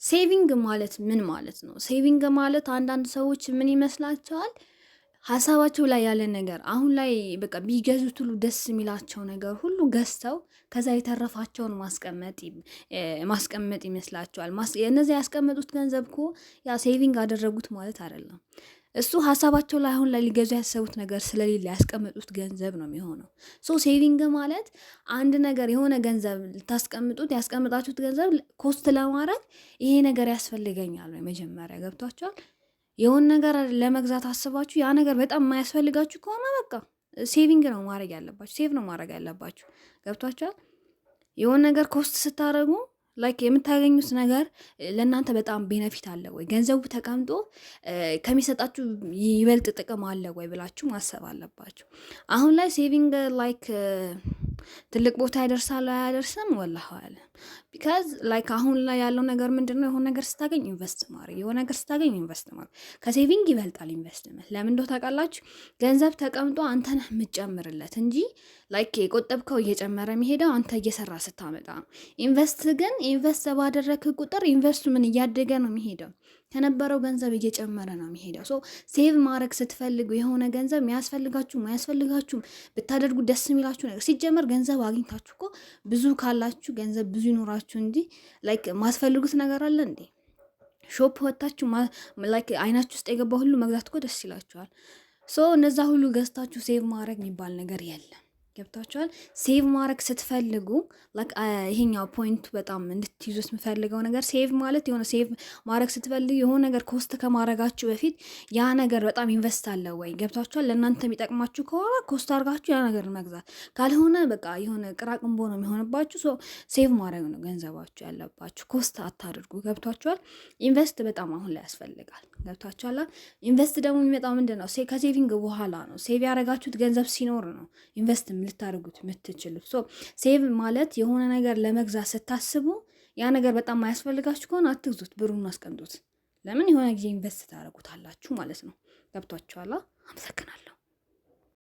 ሴቪንግ ማለት ምን ማለት ነው? ሴቪንግ ማለት አንዳንድ ሰዎች ምን ይመስላቸዋል? ሀሳባቸው ላይ ያለ ነገር አሁን ላይ በቃ ቢገዙት ሁሉ ደስ የሚላቸው ነገር ሁሉ ገዝተው ከዛ የተረፋቸውን ማስቀመጥ ይመስላቸዋል። እነዚያ ያስቀመጡት ገንዘብ እኮ ያ ሴቪንግ አደረጉት ማለት አይደለም። እሱ ሀሳባቸው ላይ አሁን ላይ ሊገዙ ያሰቡት ነገር ስለሌለ ያስቀመጡት ገንዘብ ነው የሚሆነው። ሶ ሴቪንግ ማለት አንድ ነገር የሆነ ገንዘብ ልታስቀምጡት ያስቀምጣችሁት ገንዘብ ኮስት ለማድረግ ይሄ ነገር ያስፈልገኛል ወይ መጀመሪያ ገብቷቸዋል። የሆነ ነገር ለመግዛት አስባችሁ ያ ነገር በጣም የማያስፈልጋችሁ ከሆነ በቃ ሴቪንግ ነው ማድረግ ያለባችሁ፣ ሴቭ ነው ማድረግ ያለባችሁ። ገብቷችኋል። የሆነ ነገር ኮስት ስታደርጉ ላይክ የምታገኙት ነገር ለእናንተ በጣም ቤነፊት አለ ወይ፣ ገንዘቡ ተቀምጦ ከሚሰጣችሁ ይበልጥ ጥቅም አለ ወይ ብላችሁ ማሰብ አለባችሁ። አሁን ላይ ሴቪንግ ላይክ ትልቅ ቦታ ያደርሳል አያደርስም፣ ወላሂ አለ ቢካዝ ላይክ አሁን ላይ ያለው ነገር ምንድነው? የሆነ ነገር ስታገኝ ኢንቨስት ማድረግ፣ የሆነ ነገር ስታገኝ ኢንቨስት ማድረግ ከሴቪንግ ይበልጣል ኢንቨስትመንት። ለምን እንደው ታውቃላችሁ? ገንዘብ ተቀምጦ አንተ ነህ የምትጨምርለት እንጂ ላይክ የቆጠብከው እየጨመረ የሚሄደው አንተ እየሰራ ስታመጣ ነው። ኢንቨስት ግን ኢንቨስት ባደረግክ ቁጥር ኢንቨስቱ ምን እያደገ ነው የሚሄደው፣ ከነበረው ገንዘብ እየጨመረ ነው የሚሄደው። ሶ ሴቭ ማድረግ ስትፈልጉ የሆነ ገንዘብ ማያስፈልጋችሁም ብታደርጉ ደስ የሚላችሁ ነገር ሲጀመር ገንዘብ አግኝታችሁ እኮ ብዙ ካላችሁ ገንዘብ ብዙ ይኖራችሁ እንጂ ላይክ ማስፈልጉት ነገር አለ እንዴ? ሾፕ ወጣችሁ ላይክ አይናችሁ ውስጥ የገባ ሁሉ መግዛት እኮ ደስ ይላችኋል። ሶ እነዛ ሁሉ ገዝታችሁ ሴቭ ማድረግ የሚባል ነገር የለም። ገብታችኋል። ሴቭ ማድረግ ስትፈልጉ ይሄኛው ፖይንቱ በጣም እንድትይዙት የምፈልገው ነገር ሴቭ ማለት የሆነ ሴቭ ማድረግ ስትፈልጉ የሆነ ነገር ኮስት ከማድረጋችሁ በፊት ያ ነገር በጣም ኢንቨስት አለ ወይ፣ ገብታችኋል። ለእናንተ የሚጠቅማችሁ ከሆነ ኮስት አድርጋችሁ ያ ነገር መግዛት፣ ካልሆነ በቃ የሆነ ቅራቅንቦ ነው የሚሆንባችሁ። ሴቭ ማድረግ ነው ገንዘባችሁ ያለባችሁ፣ ኮስት አታድርጉ። ገብታችኋል። ኢንቨስት በጣም አሁን ላይ ያስፈልጋል። ገብታችኋል። ኢንቨስት ደግሞ የሚመጣው ምንድን ነው? ከሴቪንግ በኋላ ነው። ሴቭ ያደረጋችሁት ገንዘብ ሲኖር ነው ኢንቨስት ልታደርጉት የምትችሉት። ሴቭ ማለት የሆነ ነገር ለመግዛት ስታስቡ ያ ነገር በጣም ማያስፈልጋችሁ ከሆነ አትግዙት፣ ብሩን አስቀምጡት። ለምን የሆነ ጊዜ ኢንቨስት ታደርጉታላችሁ ማለት ነው። ገብቷችኋል? አመሰግናለሁ።